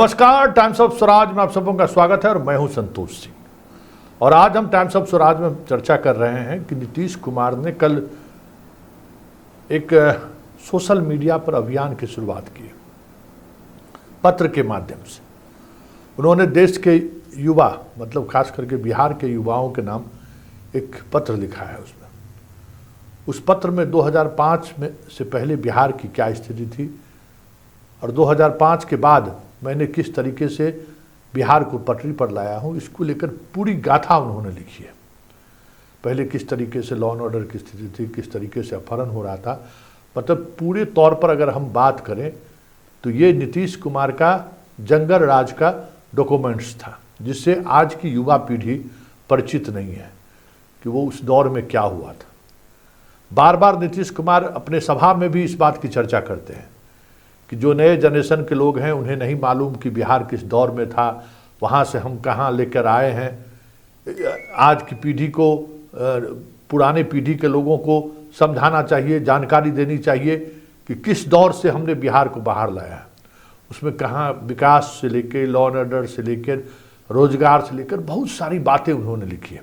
नमस्कार, times of Swaraj में आप सबों का स्वागत है और मैं हूं संतोष सिंह। और आज हम टाइम्स ऑफ स्वराज में चर्चा कर रहे हैं कि नीतीश कुमार ने कल एक सोशल मीडिया पर अभियान की शुरुआत की, पत्र के माध्यम से। उन्होंने देश के युवा, मतलब खास करके बिहार के युवाओं के नाम एक पत्र लिखा है। उसमें उस पत्र में 2005 में से पहले बिहार की क्या स्थिति थी और 2005 के बाद मैंने किस तरीके से बिहार को पटरी पर लाया हूँ, इसको लेकर पूरी गाथा उन्होंने लिखी है। पहले किस तरीके से लॉ एंड ऑर्डर की स्थिति थी, किस तरीके से अपहरण हो रहा था, मतलब पूरे तौर पर अगर हम बात करें तो ये नीतीश कुमार का जंगल राज का डॉक्यूमेंट्स था, जिससे आज की युवा पीढ़ी परिचित नहीं है कि वो उस दौर में क्या हुआ था। बार बार नीतीश कुमार अपने सभा में भी इस बात की चर्चा करते हैं कि जो नए जनरेशन के लोग हैं उन्हें नहीं मालूम कि बिहार किस दौर में था, वहाँ से हम कहाँ लेकर आए हैं। आज की पीढ़ी को, पुराने पीढ़ी के लोगों को समझाना चाहिए, जानकारी देनी चाहिए कि किस दौर से हमने बिहार को बाहर लाया है। उसमें कहाँ विकास से लेकर, लॉ एंड ऑर्डर से लेकर, रोजगार से लेकर बहुत सारी बातें उन्होंने लिखी है।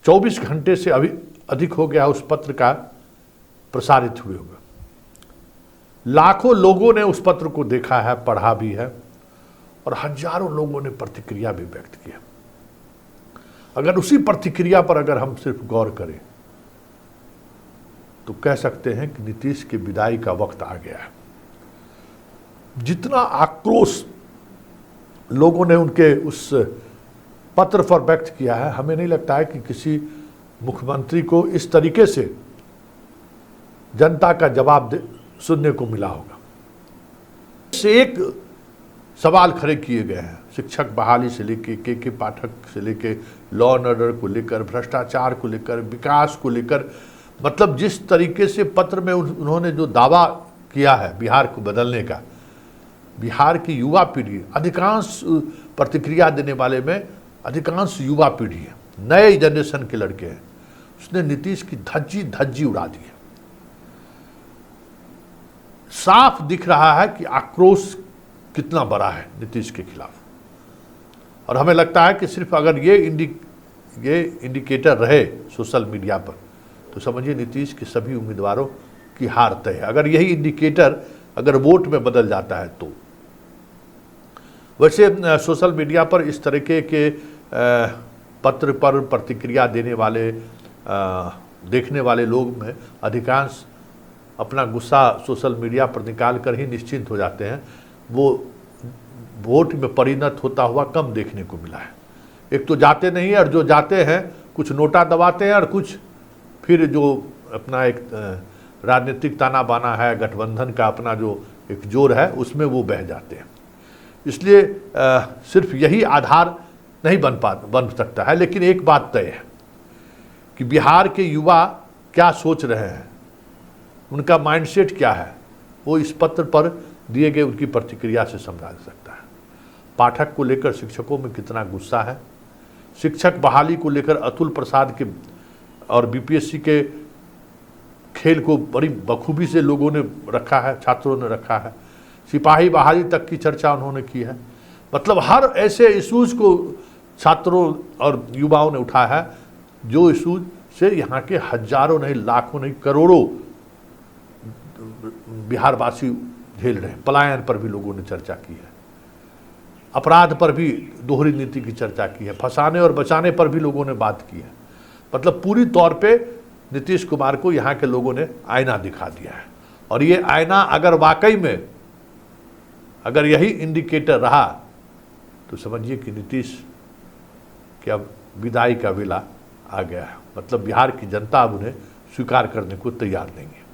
24 घंटे से अभी अधिक हो गया उस पत्र का प्रसारित हुए हुए। लाखों लोगों ने उस पत्र को देखा है, पढ़ा भी है और हजारों लोगों ने प्रतिक्रिया भी व्यक्त किया। अगर उसी प्रतिक्रिया पर अगर हम सिर्फ गौर करें तो कह सकते हैं कि नीतीश की विदाई का वक्त आ गया है। जितना आक्रोश लोगों ने उनके उस पत्र पर व्यक्त किया है, हमें नहीं लगता है कि किसी मुख्यमंत्री को इस तरीके से जनता का जवाब सुनने को मिला होगा। इससे एक सवाल खड़े किए गए हैं, शिक्षक बहाली से लेके के पाठक से लेके, लॉ एंड ऑर्डर को लेकर, भ्रष्टाचार को लेकर, विकास को लेकर, मतलब जिस तरीके से पत्र में उन्होंने जो दावा किया है बिहार को बदलने का, बिहार की युवा पीढ़ी, अधिकांश प्रतिक्रिया देने वाले में अधिकांश युवा पीढ़ी है, नए जनरेशन के लड़के हैं। उसने नीतीश की धज्जी उड़ा दी है। साफ दिख रहा है कि आक्रोश कितना बड़ा है नीतीश के खिलाफ। और हमें लगता है कि सिर्फ अगर ये इंडिकेटर रहे सोशल मीडिया पर तो समझिए नीतीश के सभी उम्मीदवारों की हार तय है। अगर यही इंडिकेटर अगर वोट में बदल जाता है तो। वैसे सोशल मीडिया पर इस तरीके के पत्र पर प्रतिक्रिया देने वाले, देखने वाले लोग में अधिकांश अपना गुस्सा सोशल मीडिया पर निकाल कर ही निश्चिंत हो जाते हैं। वो वोट में परिणत होता हुआ कम देखने को मिला है। एक तो जाते नहीं है, और जो जाते हैं कुछ नोटा दबाते हैं और कुछ फिर जो अपना एक राजनीतिक ताना बाना है, गठबंधन का अपना जो एक जोर है, उसमें वो बह जाते हैं। इसलिए सिर्फ यही आधार नहीं बन सकता है। लेकिन एक बात तय है कि बिहार के युवा क्या सोच रहे हैं, उनका माइंडसेट क्या है, वो इस पत्र पर दिए गए उनकी प्रतिक्रिया से समझा जा सकता है। पाठक को लेकर शिक्षकों में कितना गुस्सा है, शिक्षक बहाली को लेकर अतुल प्रसाद के और बीपीएससी के खेल को बड़ी बखूबी से लोगों ने रखा है, छात्रों ने रखा है। सिपाही बहाली तक की चर्चा उन्होंने की है। मतलब हर ऐसे इशूज़ को छात्रों और युवाओं ने उठाया है जो इशूज से यहाँ के हजारों नहीं, लाखों नहीं, करोड़ों बिहारवासी झेल रहे हैं। पलायन पर भी लोगों ने चर्चा की है, अपराध पर भी दोहरी नीति की चर्चा की है, फंसाने और बचाने पर भी लोगों ने बात की है। मतलब पूरी तौर पे नीतीश कुमार को यहाँ के लोगों ने आईना दिखा दिया है। और ये आईना अगर वाकई में अगर यही इंडिकेटर रहा तो समझिए कि नीतीश की अब विदाई का वेला आ गया है। मतलब बिहार की जनता अब उन्हें स्वीकार करने को तैयार नहीं है।